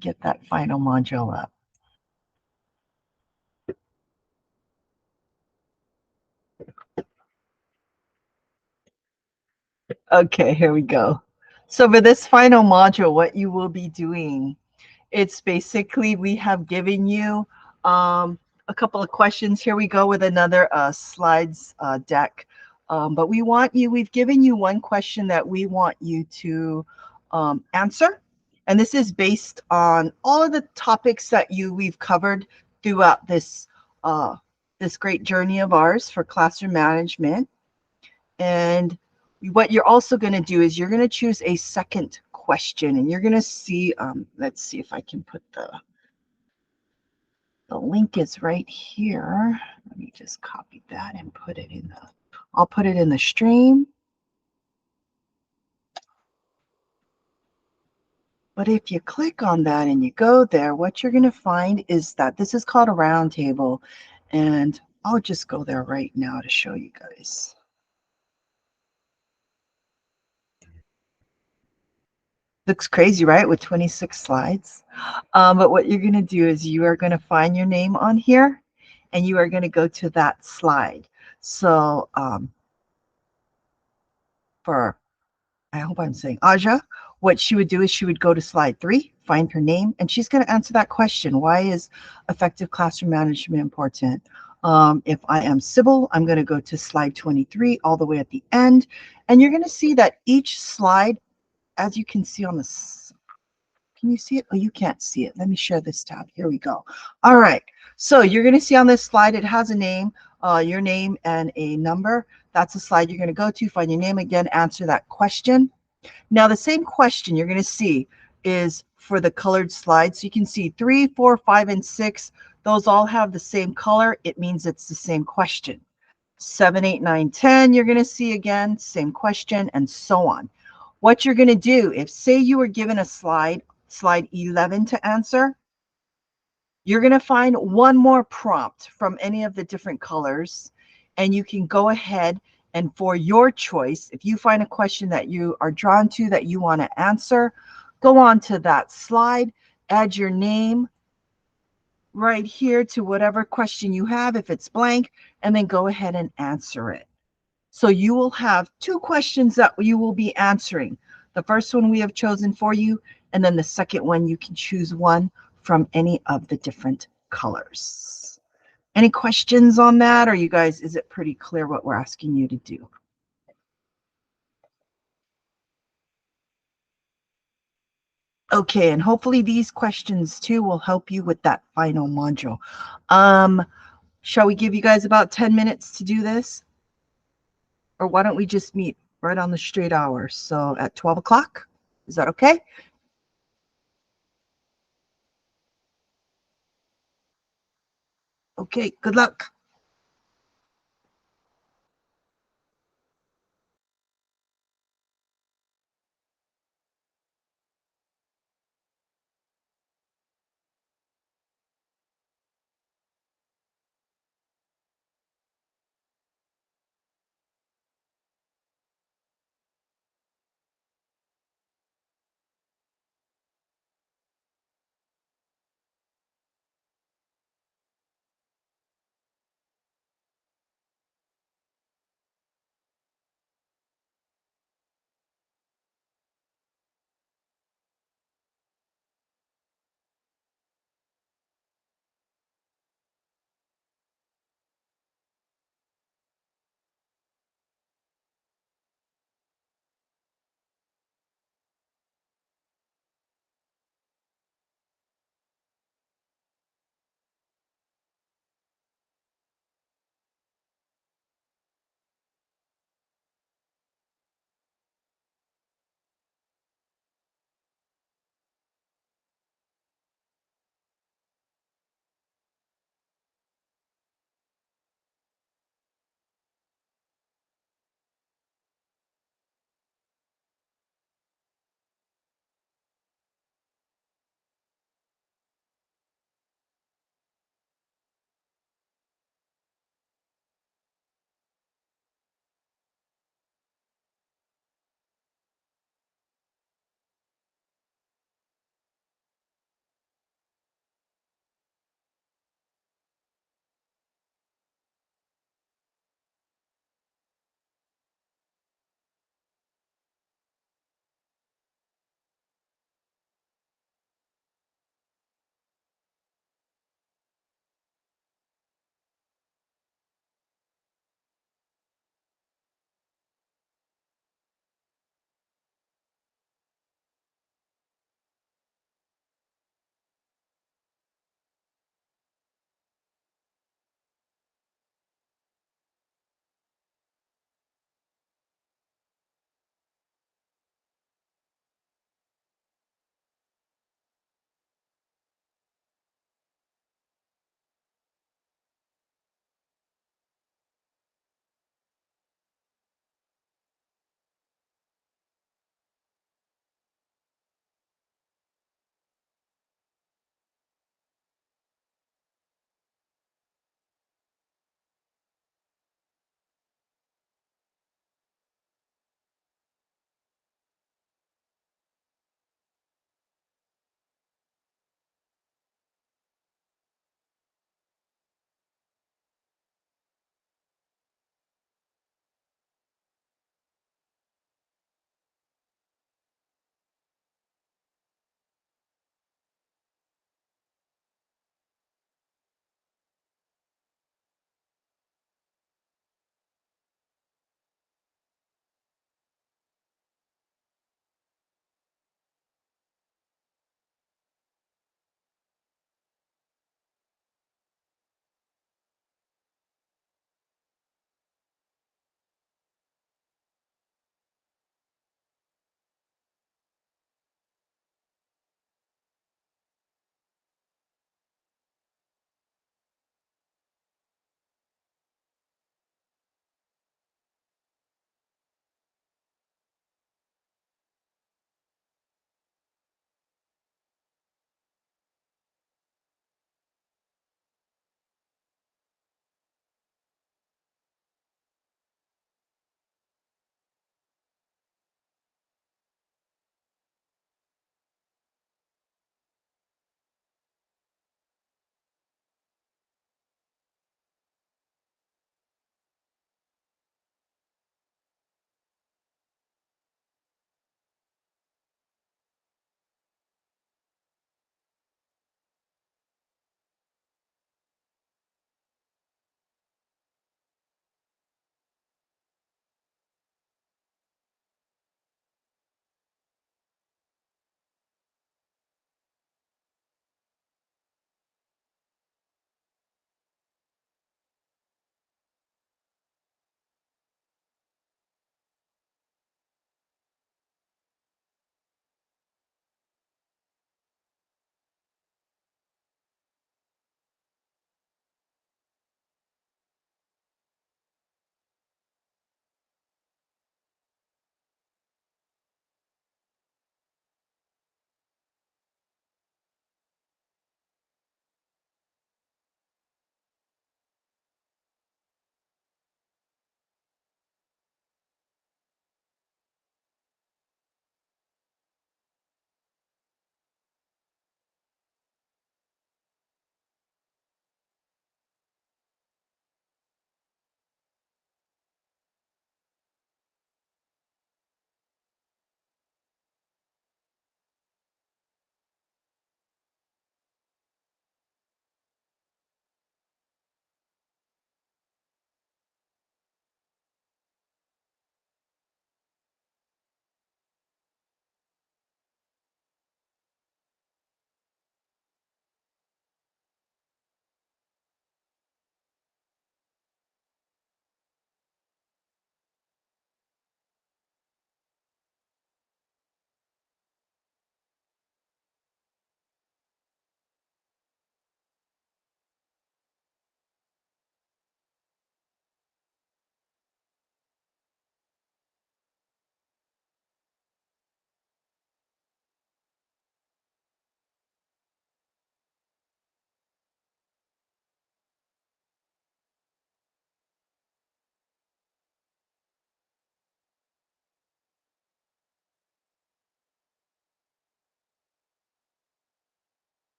get that final module up. Okay, here we go. So for this final module, what you will be doing, it's basically we have given you a couple of questions. Here we go with another slides deck. But we've given you one question that we want you to answer. And this is based on all of the topics that we've covered throughout this great journey of ours for classroom management. And what you're also going to do is you're going to choose a second question, and you're going to see, let's see if I can put the link is right here. Let me just copy that and put it in I'll put it in the stream. But if you click on that and you go there, what you're going to find is that this is called a round table. And I'll just go there right now to show you guys. Looks crazy, right? With 26 slides. But what you're going to do is you are going to find your name on here and you are going to go to that slide. So I hope I'm saying Aja, what she would do is she would go to slide 3, find her name, and she's going to answer that question. Why is effective classroom management important? If I am Sybil, I'm going to go to slide 23 all the way at the end. And you're going to see that each slide, as you can see on the, can you see it? Oh, you can't see it. Let me share this tab. Here we go. All right. So you're going to see on this slide, it has a name, your name and a number. That's the slide you're going to go to, find your name again, answer that question. Now, the same question you're going to see is for the colored slides. So you can see 3, 4, 5, and 6. Those all have the same color. It means it's the same question. 7, 8, 9, 10, you're going to see again, same question, and so on. What you're going to do, if say you were given a slide 11 to answer, you're going to find one more prompt from any of the different colors, and you can go ahead and for your choice, if you find a question that you are drawn to that you want to answer, go on to that slide, add your name right here to whatever question you have, if it's blank, and then go ahead and answer it. So you will have 2 questions that you will be answering. The first one we have chosen for you, and then the second one you can choose one from any of the different colors. Any questions on that? Or you guys, is it pretty clear what we're asking you to do? Okay, and hopefully these questions too will help you with that final module. Shall we give you guys about 10 minutes to do this? Or why don't we just meet right on the straight hour? So at 12 o'clock, is that okay? Okay, good luck.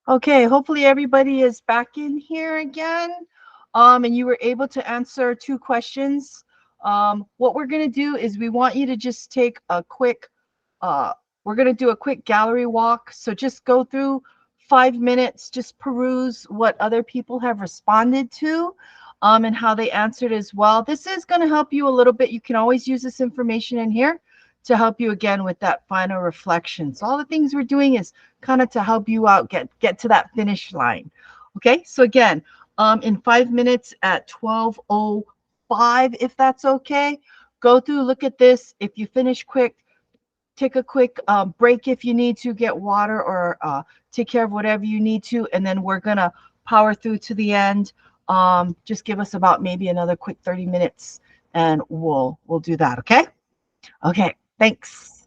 Okay, hopefully everybody is back in here again. And you were able to answer 2 questions. What we're gonna do is we want you to just take a quick, uh, we're gonna do a quick gallery walk. So just go through 5 minutes, just peruse what other people have responded to, and how they answered as well. This is gonna help you a little bit. You can always use this information in here to help you again with that final reflection. So all the things we're doing is kind of to help you out, get to that finish line. Okay, so again, in 5 minutes at 12:05, if that's okay, go through, look at this. If you finish quick, take a quick break if you need to, get water or take care of whatever you need to, and then we're gonna power through to the end. Just give us about maybe another quick 30 minutes and we'll do that. Okay. Okay, thanks.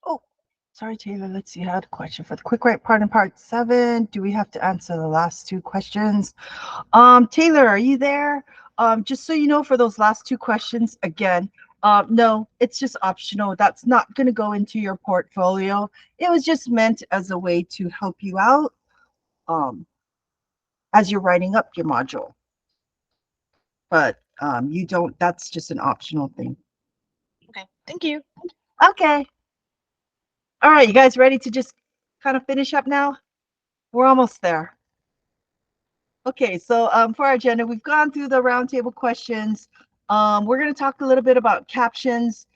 Oh, sorry, Taylor. Let's see. I had a question for the quick right part in part 7. Do we have to answer the last 2 questions? Taylor, are you there? Just so you know, for those last 2 questions, again, no, it's just optional. That's not going to go into your portfolio. It was just meant as a way to help you out um, as you're writing up your module. But you don't, that's just an optional thing. Thank you. Okay. All right, you guys ready to just kind of finish up now? We're almost there. Okay, so for our agenda, we've gone through the roundtable questions. We're going to talk a little bit about captions,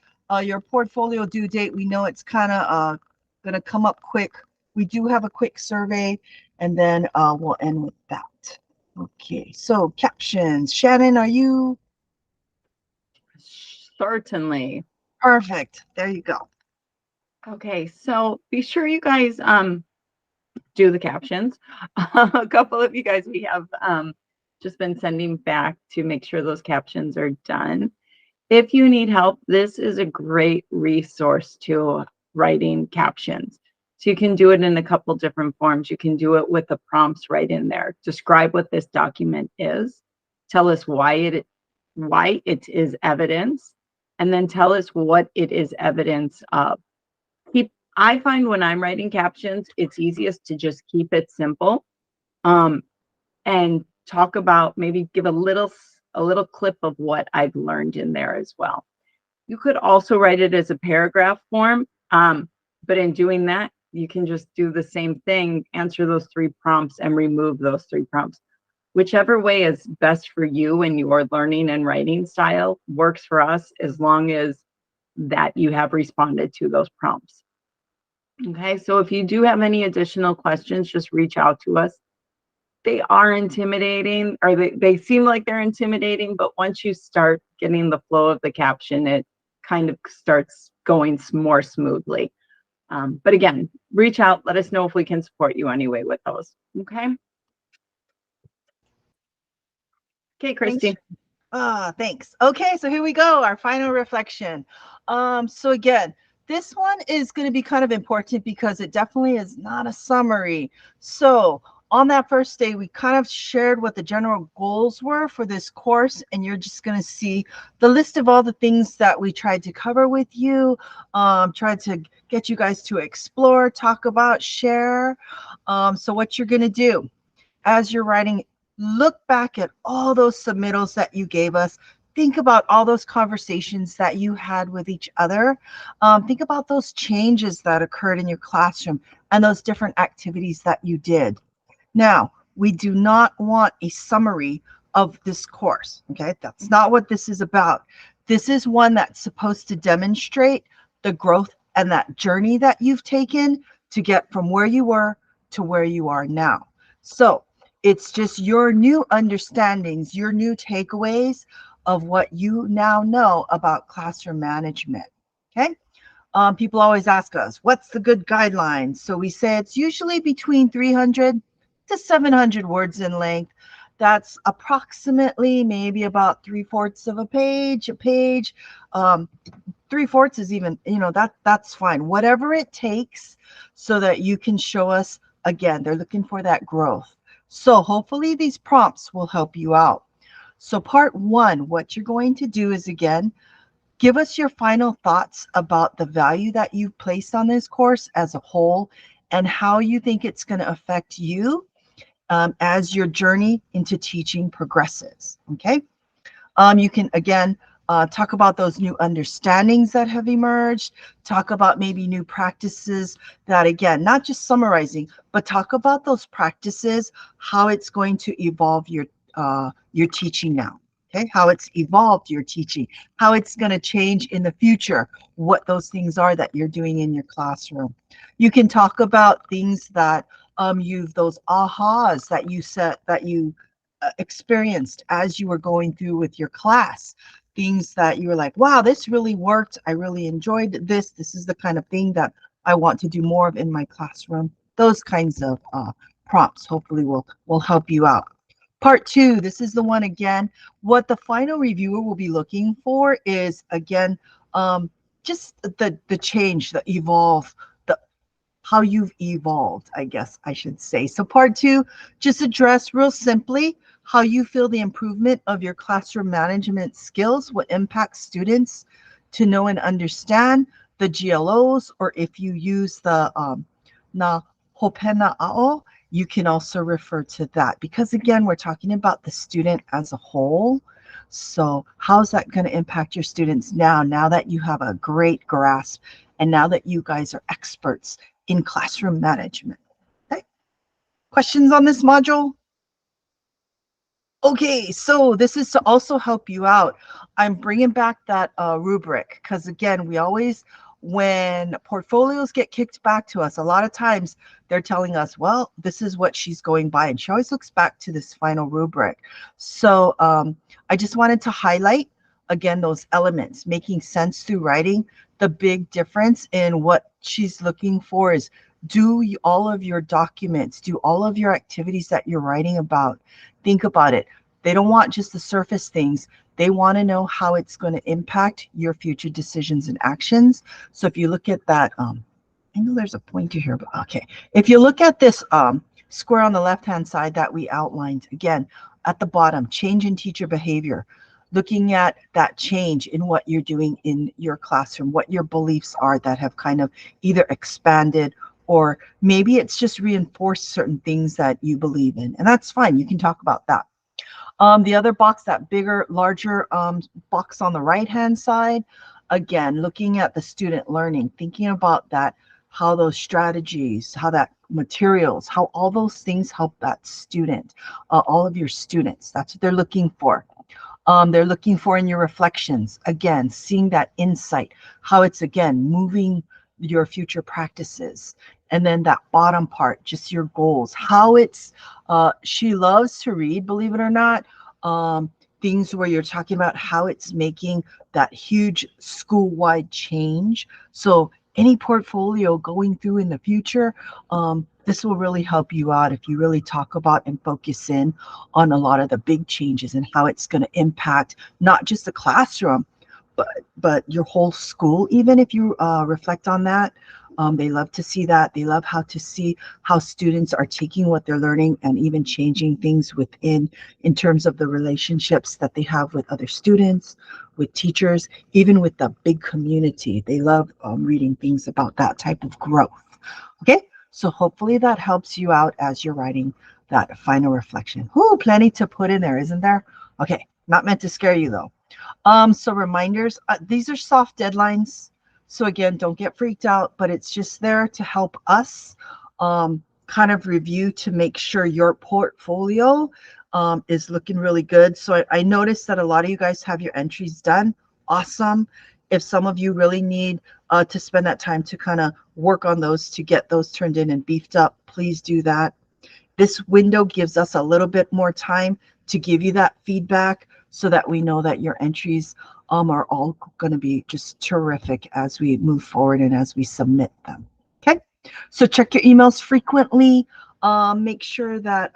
your portfolio due date. We know it's kind of going to come up quick. We do have a quick survey, and then we'll end with that. Okay, so captions. Shannon, are you Certainly. perfect? There you go. Okay, so be sure you guys do the captions. A couple of you guys we have just been sending back to make sure those captions are done. If you need help, this is a great resource to writing captions. So you can do it in a couple different forms. You can do it with the prompts right in there. Describe what this document is. Tell us why it is evidence, and then tell us what it is evidence of. I find when I'm writing captions, it's easiest to just keep it simple, um, and talk about, maybe give a little clip of what I've learned in there as well. You could also write it as a paragraph form, but in doing that, you can just do the same thing, answer those 3 prompts and remove those 3 prompts. Whichever way is best for you and your learning and writing style works for us, as long as that you have responded to those prompts. Okay, so if you do have any additional questions, just reach out to us. They are intimidating, or they seem like they're intimidating, but once you start getting the flow of the caption, it kind of starts going more smoothly. But again, reach out, let us know if we can support you anyway with those. Okay. Okay, Christy. Thanks. Okay, so here we go, our final reflection. So again, this one is going to be kind of important because it definitely is not a summary. So on that first day, we kind of shared what the general goals were for this course, and you're just going to see the list of all the things that we tried to cover with you, tried to get you guys to explore, talk about, share. So what you're going to do as you're writing, look back at all those submittals that you gave us. Think about all those conversations that you had with each other. Think about those changes that occurred in your classroom and those different activities that you did. Now, we do not want a summary of this course, okay? That's not what this is about. This is one that's supposed to demonstrate the growth and that journey that you've taken to get from where you were to where you are now. So it's just your new understandings, your new takeaways of what you now know about classroom management, okay? People always ask us, what's the good guidelines? So we say it's usually between 300 to 700 words in length. That's approximately maybe about 3/4 of a page. 3/4 is even, that's fine. Whatever it takes so that you can show us, again, they're looking for that growth. So hopefully these prompts will help you out. So part 1, what you're going to do is, again, give us your final thoughts about the value that you've placed on this course as a whole and how you think it's going to affect you as your journey into teaching progresses. Okay. You can, again, talk about those new understandings that have emerged, talk about maybe new practices that, again, not just summarizing, but talk about those practices, how it's going to evolve your teaching now. Okay, how it's evolved your teaching, how it's going to change in the future, what those things are that you're doing in your classroom. You can talk about things that those ahas that you experienced as you were going through with your class, things that you were like, wow, this really worked, I really enjoyed this is the kind of thing that I want to do more of in my classroom. Those kinds of prompts hopefully will help you out. Part 2, this is the one, again, what the final reviewer will be looking for is, again, just the change, the evolve, how you've evolved, I guess I should say. So part 2, just address real simply how you feel the improvement of your classroom management skills will impact students to know and understand the GLOs, or if you use the na hopena ao, you can also refer to that, because again, we're talking about the student as a whole. So how's that going to impact your students now that you have a great grasp and now that you guys are experts in classroom management? Okay. Questions on this module? Okay, so this is to also help you out. I'm bringing back that rubric because, again, we always, when portfolios get kicked back to us, a lot of times they're telling us, well, this is what she's going by. And she always looks back to this final rubric. So I just wanted to highlight, again, those elements, making sense through writing. The big difference in what she's looking for is, all of your documents, do all of your activities that you're writing about, think about it. They don't want just the surface things. They want to know how it's going to impact your future decisions and actions. So if you look at that, I know there's a pointer here, but okay. If you look at this square on the left-hand side that we outlined, again, at the bottom, change in teacher behavior, looking at that change in what you're doing in your classroom, what your beliefs are that have kind of either expanded or maybe it's just reinforced certain things that you believe in. And that's fine. You can talk about that. The other box, that bigger, larger box on the right-hand side, again, looking at the student learning, thinking about that, how those strategies, how that materials, how all those things help that student, all of your students. That's what they're looking for. They're looking for in your reflections, again, seeing that insight, how it's, again, moving your future practices. And then that bottom part, just your goals, how it's, she loves to read, believe it or not, things where you're talking about how it's making that huge school-wide change. So any portfolio going through in the future, this will really help you out if you really talk about and focus in on a lot of the big changes and how it's going to impact not just the classroom, but your whole school. Even if you reflect on that, they love to see that. They love to see how students are taking what they're learning and even changing things within, in terms of the relationships that they have with other students, with teachers, even with the big community. They love reading things about that type of growth. Okay, so hopefully that helps you out as you're writing that final reflection. Ooh, plenty to put in there, isn't there? Okay, not meant to scare you though. So reminders, these are soft deadlines. So again, don't get freaked out, but it's just there to help us kind of review to make sure your portfolio is looking really good. So I noticed that a lot of you guys have your entries done. Awesome. If some of you really need to spend that time to kind of work on those, to get those turned in and beefed up, please do that. This window gives us a little bit more time to give you that feedback so that we know that your entries are all going to be just terrific as we move forward and as we submit them. Okay, so check your emails frequently. Make sure that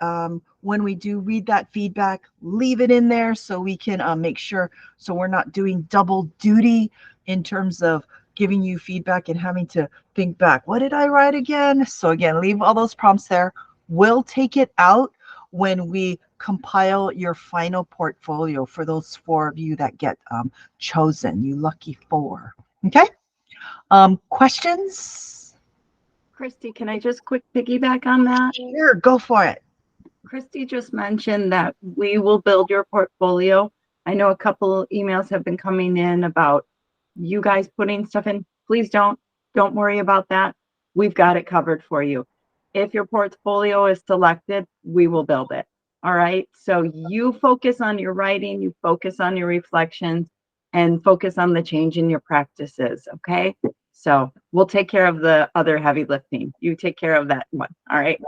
when we do read that feedback, leave it in there so we can make sure, so we're not doing double duty in terms of giving you feedback and having to think back, what did I write again? So again, leave all those prompts there. We'll take it out when we compile your final portfolio for those 4 of you that get chosen, you lucky 4. Okay, questions? Christy, can I just quick piggyback on that? Sure, go for it. Christy just mentioned that we will build your portfolio. I know a couple emails have been coming in about you guys putting stuff in. Please don't worry about that. We've got it covered for you. If your portfolio is selected, we will build it. All right. So you focus on your writing, you focus on your reflections, and focus on the change in your practices. Okay. So we'll take care of the other heavy lifting. You take care of that one. All right.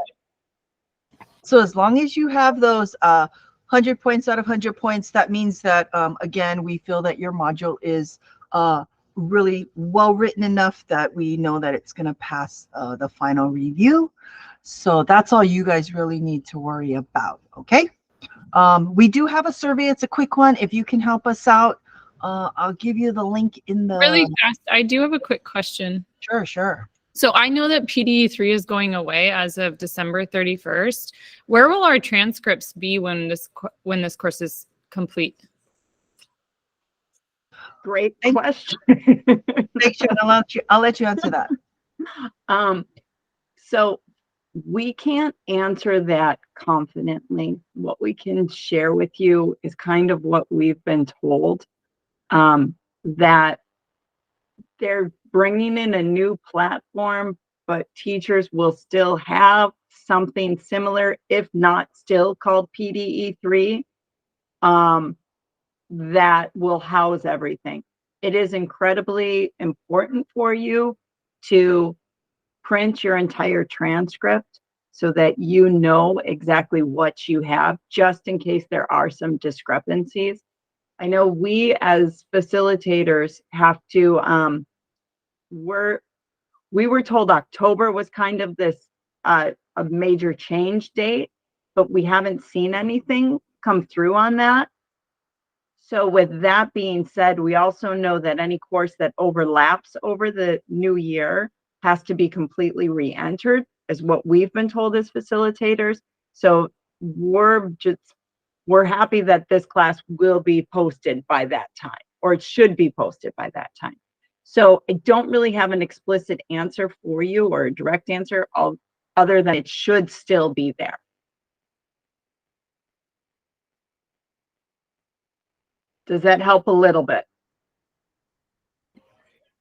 So as long as you have those 100 points out of 100 points, that means that, again, we feel that your module is really well written enough that we know that it's going to pass the final review. So that's all you guys really need to worry about. Okay. We do have a survey. It's a quick one. If you can help us out, I'll give you the link in the. Really fast. I do have a quick question. Sure. So I know that PDE3 is going away as of December 31st. Where will our transcripts be when this course is complete? Great question. Thanks, Jen. I'll let you answer that. So We can't answer that confidently. What we can share with you is kind of what we've been told, that they're bringing in a new platform, but teachers will still have something similar, if not still called PDE3, that will house everything. It is incredibly important for you to print your entire transcript so that you know exactly what you have, just in case there are some discrepancies. I know we as facilitators have to, we were told October was kind of this a major change date, but we haven't seen anything come through on that. So with that being said, we also know that any course that overlaps over the new year has to be completely re-entered, is what we've been told as facilitators. So we're happy that this class will be posted by that time, or it should be posted by that time. So I don't really have an explicit answer for you, or a direct answer, other than it should still be there. Does that help a little bit?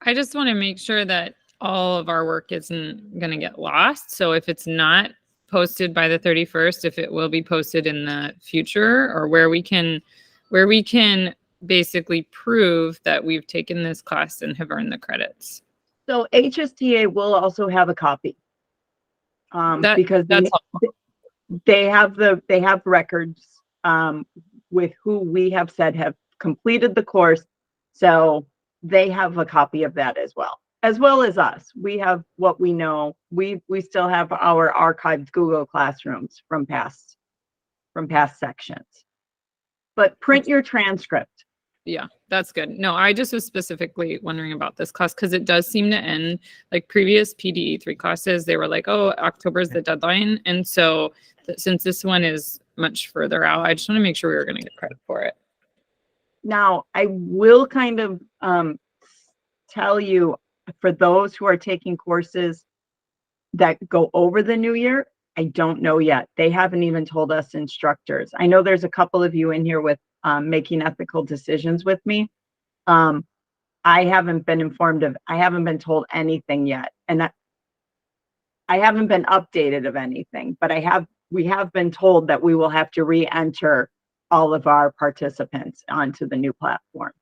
I just want to make sure that all of our work isn't going to get lost. So if it's not posted by the 31st, if it will be posted in the future, or where we can basically prove that we've taken this class and have earned the credits. So HSTA will also have a copy, because that's they have records with who we have said have completed the course. So they have a copy of that as well as us. We have what we know. We still have our archived Google Classrooms from past sections. But print your transcript. Yeah, that's good. No, I just was specifically wondering about this class because it does seem to end like previous PDE3 classes. They were like, oh, October is the deadline. And so since this one is much further out, I just want to make sure we were going to get credit for it. Now, I will kind of tell you, for those who are taking courses that go over the new year, I don't know yet. They haven't even told us instructors. I know there's a couple of you in here with making ethical decisions with me. I haven't been I haven't been told anything yet. And I haven't been updated of anything, but we have been told that we will have to re-enter all of our participants onto the new platform.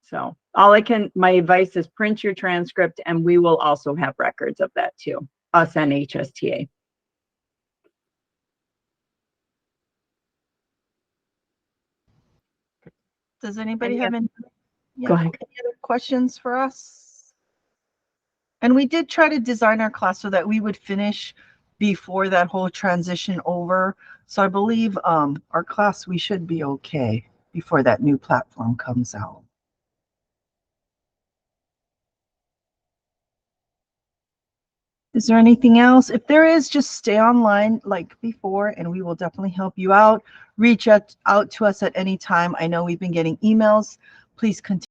So my advice is print your transcript, and we will also have records of that too, us and HSTA. Does anybody have any Go ahead. any other questions for us? And we did try to design our class so that we would finish before that whole transition over. So I believe our class, we should be okay before that new platform comes out. Is there anything else? If there is, just stay online like before, and we will definitely help you out. Reach out to us at any time. I know we've been getting emails. Please continue.